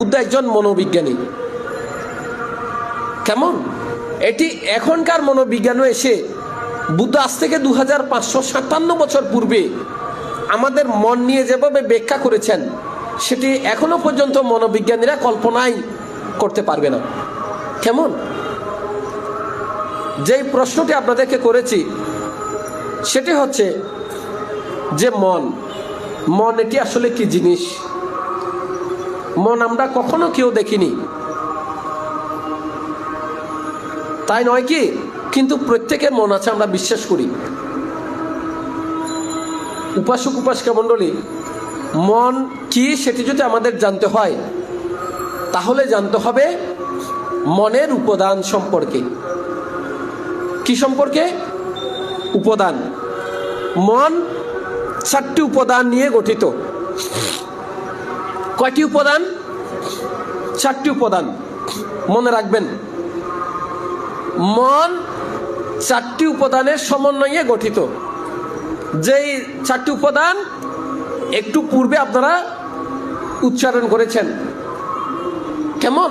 বুদ্ধ একজন মনোবিজ্ঞানী। কেমন এটি এখনকার মনোবিজ্ঞানও এসে বুদ্ধ আজ থেকে 2557 বছর পূর্বে আমাদের মন নিয়ে যেভাবে ব্যাখ্যা করেছেন সেটি এখনো পর্যন্ত মনোবিজ্ঞানীরা কল্পনাই করতে পারবে না। কেমন যেই প্রশ্নটি আপনাদেরকে করেছি সেটি হচ্ছে যে মন এটি আসলে কি জিনিস? মন আমরা কখনো কেউ দেখিনি, তাই নয় কি? কিন্তু প্রত্যেকের মন আছে, আমরা বিশ্বাস করি। উপাসক উপাসিকা মণ্ডলী, মন কি সেটি যদি আমাদের জানতে হয় তাহলে জানতে হবে মনের উপাদান সম্পর্কে। কি সম্পর্কে? উপাদান। মন 4টি উপাদান নিয়ে গঠিত। কয়টি উপাদান? 4টি উপাদান। মনে রাখবেন, মন 4টি উপাদানের সমন্বয়ে গঠিত। যেই 4টি উপাদান একটু পূর্বে আপনারা উচ্চারণ করেছেন। কেমন?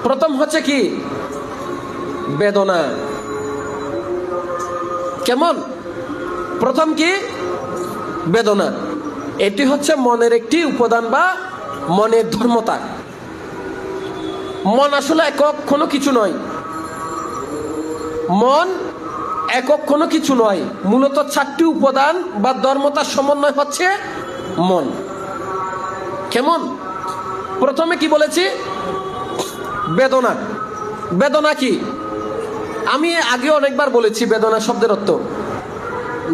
প্রথম হচ্ছে কি? বেদনা। কেমন? প্রথম কি? বেদনা। এটি হচ্ছে মনের একটি উপাদান বা মনের ধর্মতা। মন আসলে একক কোনো কিছু নয়। মন একক কোনো কিছু নয়, মূলত 4টি উপাদান বা ধর্মতার সমন্বয় হচ্ছে মন। কেমন? প্রথমে কি বলেছি? বেদনা। বেদনা কি? আমি আগে অনেকবার বলেছি বেদনা শব্দের অর্থ।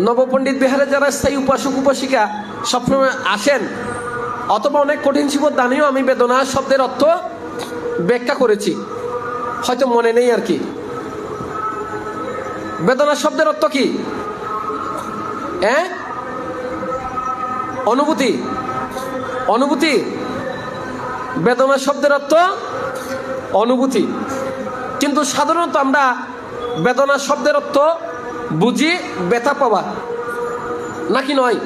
নবপণ্ডিত বিহারে যারা স্থায়ী উপাসক উপাসিকা সবসময় আসেন অথবা অনেক কঠিন শিবর দানেও আমি বেদনা শব্দের অর্থ ব্যাখ্যা করেছি, হয়তো মনে নেই আর কি। বেদনা শব্দের অর্থ কি? অনুভূতি। অনুভূতি। বেদনা শব্দের অর্থ অনুভূতি। কিন্তু সাধারণত আমরা বেদনা শব্দের অর্থ বুঝি ব্যথা পাওয়া, নাকি নয়?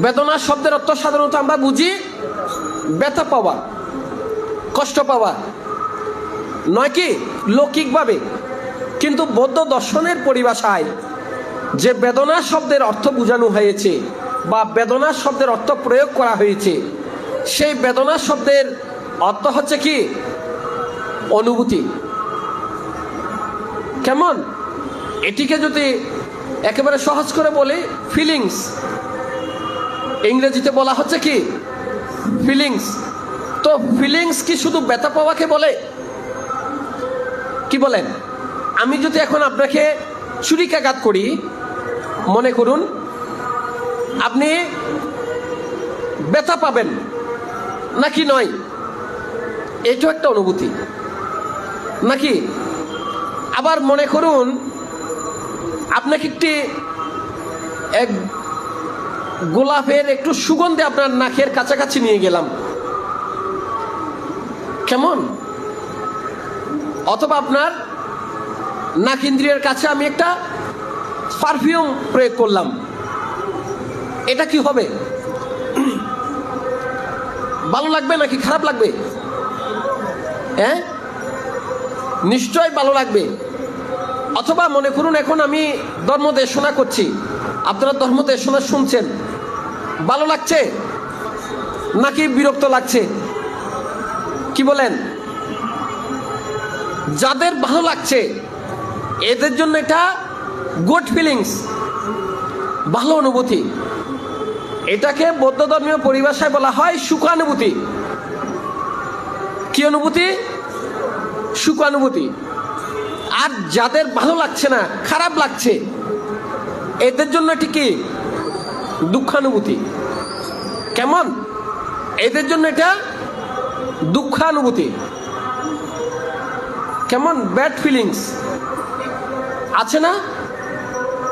বেদনা শব্দের অর্থ সাধারণত আমরা বুঝি ব্যথা পাওয়া, কষ্ট পাওয়া, নয় কি? লৌকিকভাবে। কিন্তু বৌদ্ধ দর্শনের পরিভাষায় যে বেদনা শব্দের অর্থ বোঝানো হয়েছে বা বেদনা শব্দের অর্থ প্রয়োগ করা হয়েছে, সেই বেদনা শব্দের অর্থ হচ্ছে কি? অনুভূতি। কেমন? এটিকে যদি একেবারে সহজ করে বলি, ফিলিংস। ইংরেজিতে বলা হচ্ছে কি? ফিলিংস। তো ফিলিংস কি শুধু ব্যথা পাওয়াকে বলে? কি বলেন? আমি যদি এখন আপনাকে ছুরিকাঘাত করি, মনে করুন আপনি ব্যথা পাবেন, নাকি নয়? এটাও একটা অনুভূতি, নাকি? আবার মনে করুন আপনাকে এক গোলাপের একটু সুগন্ধে আপনার নাকের কাছাকাছি নিয়ে গেলাম, কেমন? অথবা আপনার নাক ইন্দ্রিয়ের কাছে আমি একটা পারফিউম প্রয়োগ করলাম, এটা কি হবে? ভালো লাগবে নাকি খারাপ লাগবে? নিশ্চয় ভালো লাগবে। অথবা মনে করুন এখন আমি ধর্ম দেশনা করছি, আপনারা ধর্ম দেশনা শুনছেন, ভালো লাগছে নাকি বিরক্ত লাগছে? কি বলেন? যাদের ভালো লাগছে এদের জন্য এটা গুড ফিলিংস, ভালো অনুভূতি। এটাকে বৌদ্ধ ধর্মীয় পরিভাষায় বলা হয় সুখানুভূতি। কি অনুভূতি? সুখানুভূতি। আর যাদের ভালো লাগছে না, খারাপ লাগছে, এদের জন্য এটি কি? দুঃখানুভূতি। কেমন? এদের জন্য এটা দুঃখানুভূতি। কেমন? ব্যাড ফিলিংস আছে না?